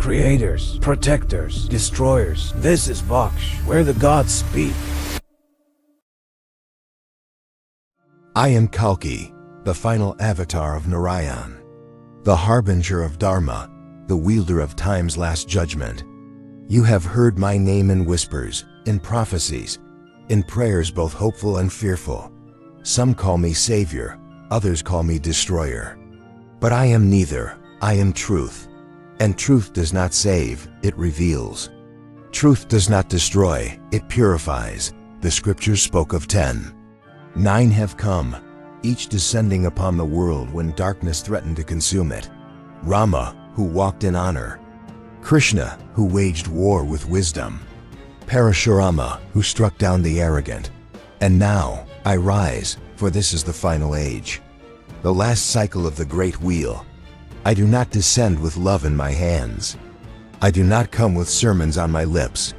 Creators, protectors, destroyers. This is Vaaksh, where the gods speak. I am Kalki, the final avatar of Narayan, the harbinger of Dharma, the wielder of time's last judgment. You have heard my name in whispers, in prophecies, in prayers both hopeful and fearful. Some call me Savior, others call me Destroyer. But I am neither. I am truth. And truth does not save, it reveals. Truth does not destroy, it purifies. The scriptures spoke of 10. 9 have come, each descending upon the world when darkness threatened to consume it. Rama, who walked in honor. Krishna, who waged war with wisdom. Parashurama, who struck down the arrogant. And now, I rise, for this is the final age. The last cycle of the great wheel. I do not descend with love in my hands. I do not come with sermons on my lips.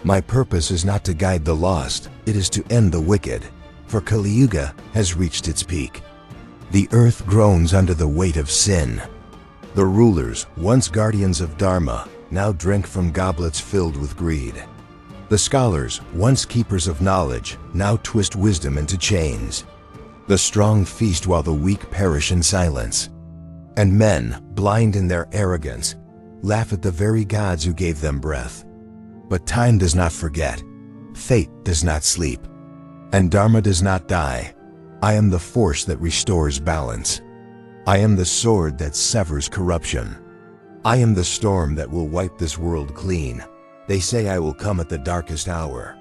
My purpose is not to guide the lost, it is to end the wicked, for Kaliyuga has reached its peak. The earth groans under the weight of sin. The rulers, once guardians of Dharma, now drink from goblets filled with greed. The scholars, once keepers of knowledge, now twist wisdom into chains. The strong feast while the weak perish in silence. And men, blind in their arrogance, laugh at the very gods who gave them breath. But time does not forget, fate does not sleep, and Dharma does not die. I am the force that restores balance. I am the sword that severs corruption. I am the storm that will wipe this world clean. They say I will come at the darkest hour.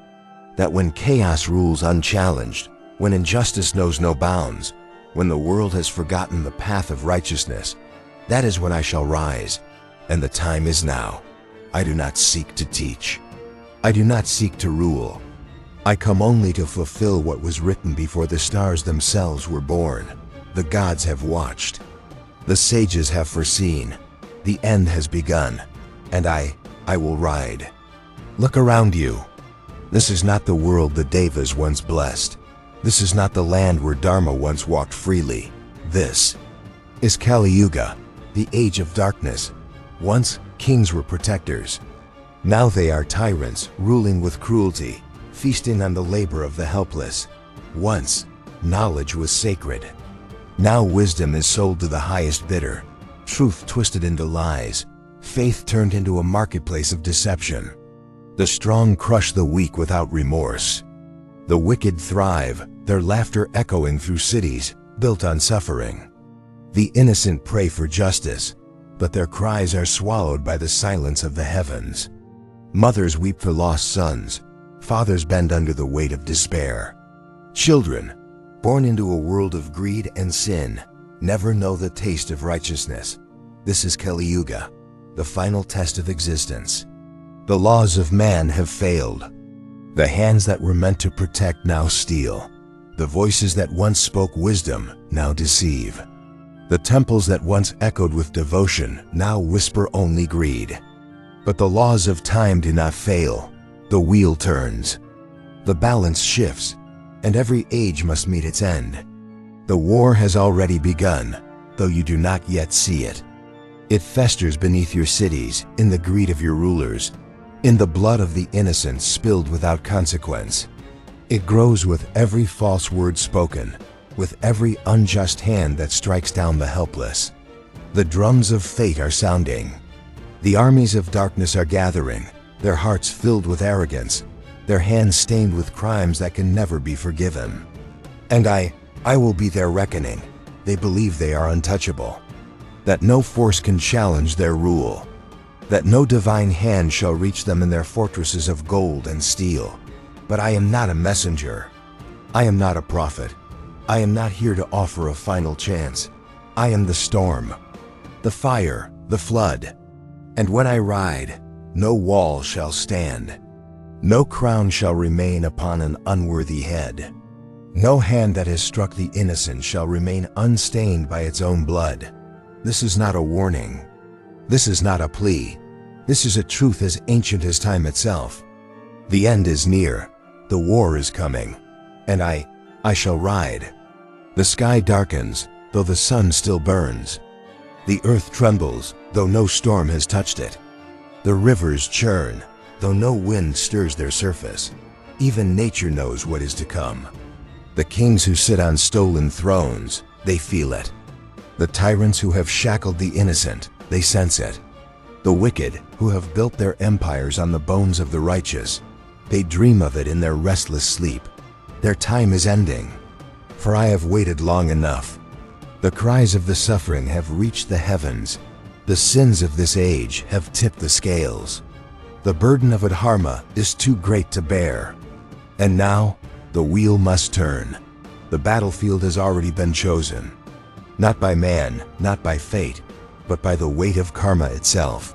That when chaos rules unchallenged, when injustice knows no bounds, when the world has forgotten the path of righteousness, that is when I shall rise, and the time is now. I do not seek to teach. I do not seek to rule. I come only to fulfill what was written before the stars themselves were born. The gods have watched. The sages have foreseen. The end has begun, and I will ride. Look around you. This is not the world the Devas once blessed. This is not the land where Dharma once walked freely. This is Kaliyuga, the age of darkness. Once, kings were protectors. Now they are tyrants, ruling with cruelty, feasting on the labor of the helpless. Once, knowledge was sacred. Now wisdom is sold to the highest bidder, truth twisted into lies, faith turned into a marketplace of deception. The strong crush the weak without remorse. The wicked thrive, their laughter echoing through cities built on suffering. The innocent pray for justice, but their cries are swallowed by the silence of the heavens. Mothers weep for lost sons, fathers bend under the weight of despair. Children, born into a world of greed and sin, never know the taste of righteousness. This is Kaliyuga, the final test of existence. The laws of man have failed. The hands that were meant to protect now steal. The voices that once spoke wisdom now deceive. The temples that once echoed with devotion now whisper only greed. But the laws of time do not fail. The wheel turns. The balance shifts, and every age must meet its end. The war has already begun, though you do not yet see it. It festers beneath your cities, in the greed of your rulers, in the blood of the innocent spilled without consequence. It grows with every false word spoken, with every unjust hand that strikes down the helpless. The drums of fate are sounding. The armies of darkness are gathering, their hearts filled with arrogance, their hands stained with crimes that can never be forgiven. And I will be their reckoning. They believe they are untouchable, that no force can challenge their rule, that no divine hand shall reach them in their fortresses of gold and steel. But I am not a messenger. I am not a prophet. I am not here to offer a final chance. I am the storm, the fire, the flood. And when I ride, no wall shall stand. No crown shall remain upon an unworthy head. No hand that has struck the innocent shall remain unstained by its own blood. This is not a warning. This is not a plea. This is a truth as ancient as time itself. The end is near. The war is coming. And I shall ride. The sky darkens, though the sun still burns. The earth trembles, though no storm has touched it. The rivers churn, though no wind stirs their surface. Even nature knows what is to come. The kings who sit on stolen thrones, they feel it. The tyrants who have shackled the innocent, they sense it. The wicked, who have built their empires on the bones of the righteous, they dream of it in their restless sleep. Their time is ending, for I have waited long enough. The cries of the suffering have reached the heavens. The sins of this age have tipped the scales. The burden of adharma is too great to bear. And now, the wheel must turn. The battlefield has already been chosen. Not by man, not by fate, but by the weight of karma itself.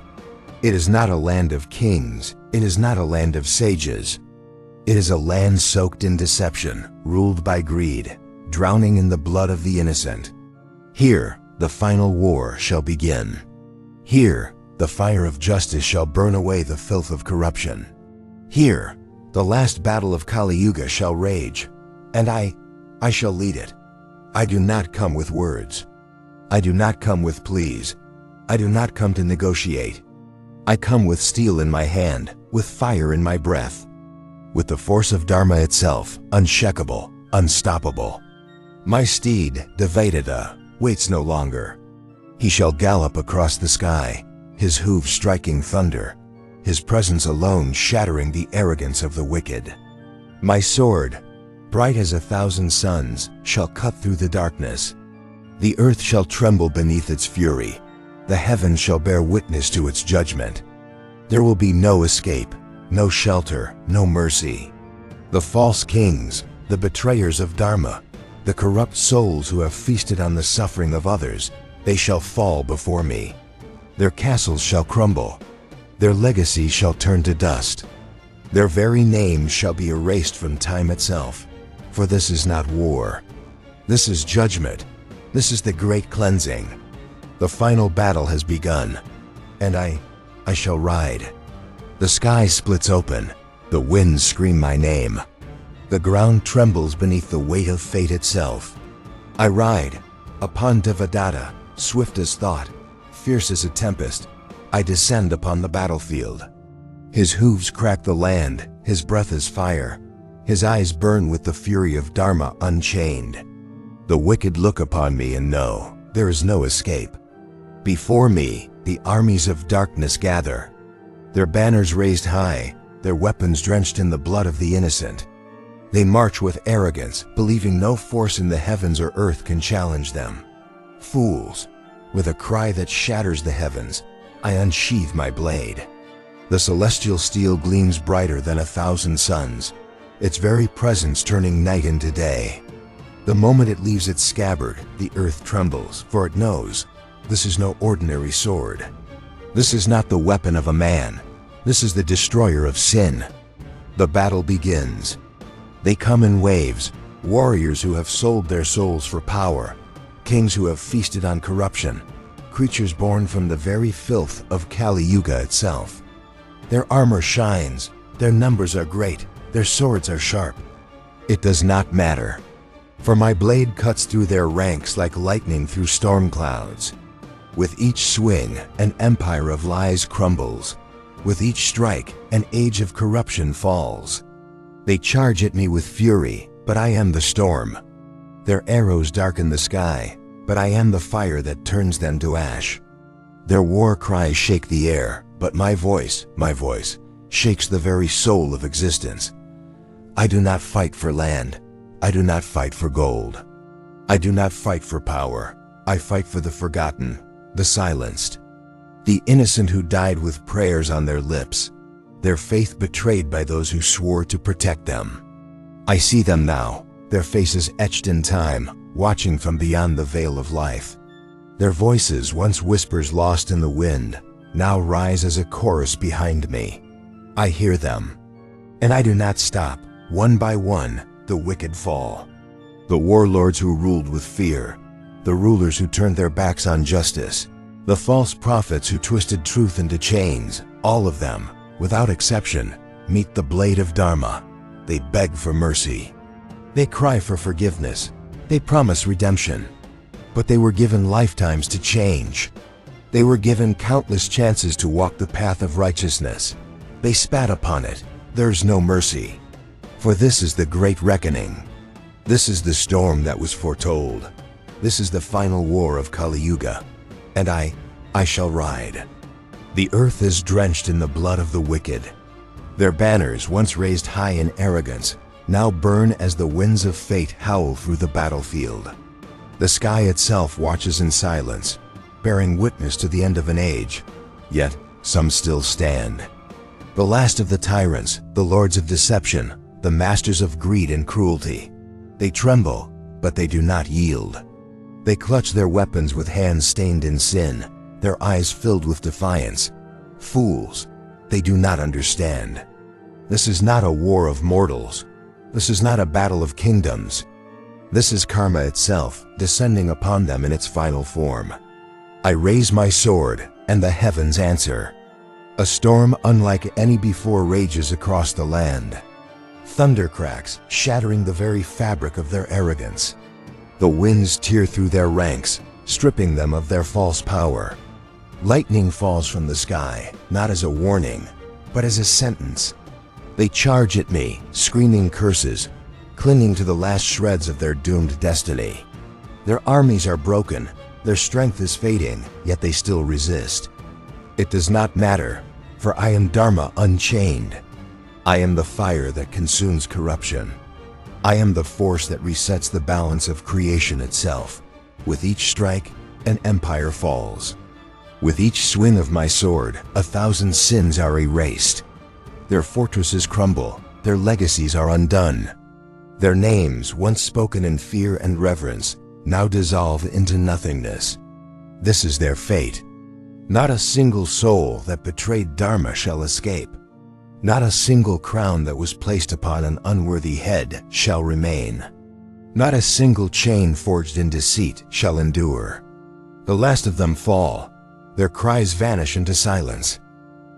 It is not a land of kings, it is not a land of sages. It is a land soaked in deception, ruled by greed, drowning in the blood of the innocent. Here, the final war shall begin. Here, the fire of justice shall burn away the filth of corruption. Here, the last battle of Kaliyuga shall rage, and I shall lead it. I do not come with words. I do not come with pleas. I do not come to negotiate. I come with steel in my hand, with fire in my breath, with the force of Dharma itself, unshakable, unstoppable. My steed, Devadata, waits no longer. He shall gallop across the sky, his hooves striking thunder, his presence alone shattering the arrogance of the wicked. My sword, bright as 1,000 suns, shall cut through the darkness. The earth shall tremble beneath its fury. The heavens shall bear witness to its judgment. There will be no escape, no shelter, no mercy. The false kings, the betrayers of Dharma, the corrupt souls who have feasted on the suffering of others, they shall fall before me. Their castles shall crumble. Their legacy shall turn to dust. Their very names shall be erased from time itself. For this is not war. This is judgment. This is the great cleansing. The final battle has begun, and I shall ride. The sky splits open. The winds scream my name. The ground trembles beneath the weight of fate itself. I ride upon Devadatta, swift as thought, fierce as a tempest. I descend upon the battlefield. His hooves crack the land, his breath is fire. His eyes burn with the fury of Dharma unchained. The wicked look upon me and know there is no escape. Before me, the armies of darkness gather, their banners raised high, their weapons drenched in the blood of the innocent. They march with arrogance, believing no force in the heavens or earth can challenge them. Fools! With a cry that shatters the heavens, I unsheathe my blade. The celestial steel gleams brighter than 1,000 suns, its very presence turning night into day. The moment it leaves its scabbard, the earth trembles, for it knows this is no ordinary sword. This is not the weapon of a man. This is the destroyer of sin. The battle begins. They come in waves, warriors who have sold their souls for power, kings who have feasted on corruption, creatures born from the very filth of Kaliyuga itself. Their armor shines, their numbers are great, their swords are sharp. It does not matter, for my blade cuts through their ranks like lightning through storm clouds. With each swing, an empire of lies crumbles. With each strike, an age of corruption falls. They charge at me with fury, but I am the storm. Their arrows darken the sky, but I am the fire that turns them to ash. Their war cries shake the air, but my voice, shakes the very soul of existence. I do not fight for land. I do not fight for gold. I do not fight for power. I fight for the forgotten, the silenced, the innocent who died with prayers on their lips, their faith betrayed by those who swore to protect them. I see them now, their faces etched in time, watching from beyond the veil of life. Their voices, once whispers lost in the wind, now rise as a chorus behind me. I hear them, and I do not stop. One by one, the wicked fall. The warlords who ruled with fear, the rulers who turned their backs on justice, the false prophets who twisted truth into chains, all of them, without exception, meet the blade of Dharma. They beg for mercy. They cry for forgiveness. They promise redemption. But they were given lifetimes to change. They were given countless chances to walk the path of righteousness. They spat upon it. There's no mercy. For this is the great reckoning. This is the storm that was foretold. This is the final war of Kaliyuga. And I shall ride. The earth is drenched in the blood of the wicked. Their banners, once raised high in arrogance, now burn as the winds of fate howl through the battlefield. The sky itself watches in silence, bearing witness to the end of an age, yet some still stand. The last of the tyrants, the lords of deception, the masters of greed and cruelty. They tremble, but they do not yield. They clutch their weapons with hands stained in sin, their eyes filled with defiance. Fools, they do not understand. This is not a war of mortals. This is not a battle of kingdoms. This is karma itself, descending upon them in its final form. I raise my sword, and the heavens answer. A storm unlike any before rages across the land. Thunder cracks, shattering the very fabric of their arrogance. The winds tear through their ranks, stripping them of their false power. Lightning falls from the sky, not as a warning, but as a sentence. They charge at me, screaming curses, clinging to the last shreds of their doomed destiny. Their armies are broken, their strength is fading, yet they still resist. It does not matter, for I am Dharma unchained. I am the fire that consumes corruption. I am the force that resets the balance of creation itself. With each strike, an empire falls. With each swing of my sword, 1,000 sins are erased. Their fortresses crumble, their legacies are undone. Their names, once spoken in fear and reverence, now dissolve into nothingness. This is their fate. Not a single soul that betrayed Dharma shall escape. Not a single crown that was placed upon an unworthy head shall remain. Not a single chain forged in deceit shall endure. The last of them fall. Their cries vanish into silence.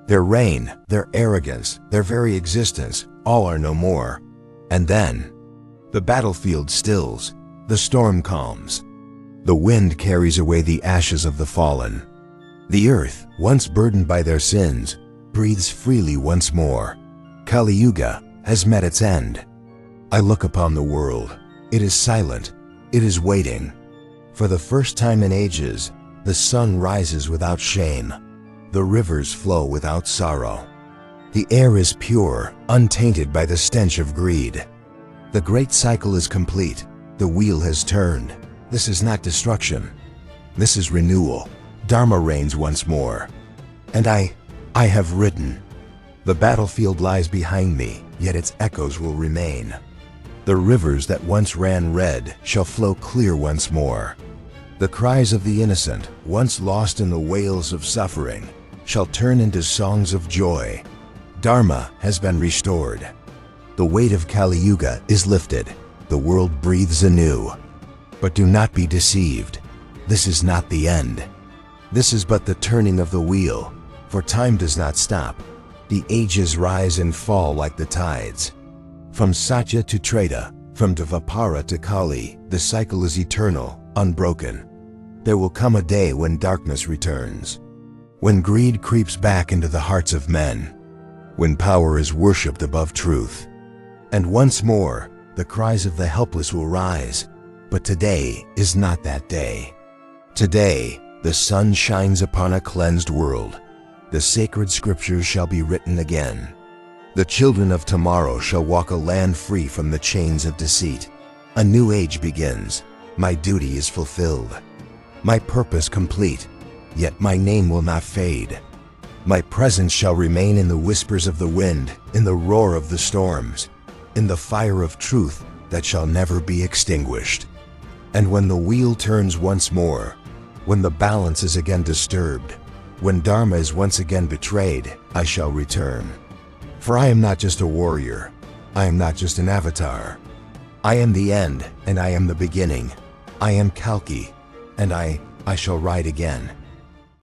Their reign, their arrogance, their very existence, all are no more. And then, the battlefield stills. The storm calms. The wind carries away the ashes of the fallen. The earth, once burdened by their sins, breathes freely once more. Kaliyuga has met its end. I look upon the world. It is silent. It is waiting. For the first time in ages, the sun rises without shame. The rivers flow without sorrow. The air is pure, untainted by the stench of greed. The great cycle is complete. The wheel has turned. This is not destruction. This is renewal. Dharma reigns once more. And I have ridden. The battlefield lies behind me, yet its echoes will remain. The rivers that once ran red shall flow clear once more. The cries of the innocent, once lost in the wails of suffering, shall turn into songs of joy. Dharma has been restored. The weight of Kaliyuga is lifted. The world breathes anew. But do not be deceived. This is not the end. This is but the turning of the wheel, for time does not stop. The ages rise and fall like the tides. From Satya to Treta, from Dvapara to Kali, the cycle is eternal, unbroken. There will come a day when darkness returns, when greed creeps back into the hearts of men, when power is worshipped above truth. And once more, the cries of the helpless will rise. But today is not that day. Today, the sun shines upon a cleansed world. The sacred scriptures shall be written again. The children of tomorrow shall walk a land free from the chains of deceit. A new age begins. My duty is fulfilled. My purpose complete, yet my name will not fade. My presence shall remain in the whispers of the wind, in the roar of the storms, in the fire of truth that shall never be extinguished. And when the wheel turns once more, when the balance is again disturbed, when Dharma is once again betrayed, I shall return. For I am not just a warrior. I am not just an avatar. I am the end, and I am the beginning. I am Kalki, and I shall ride again.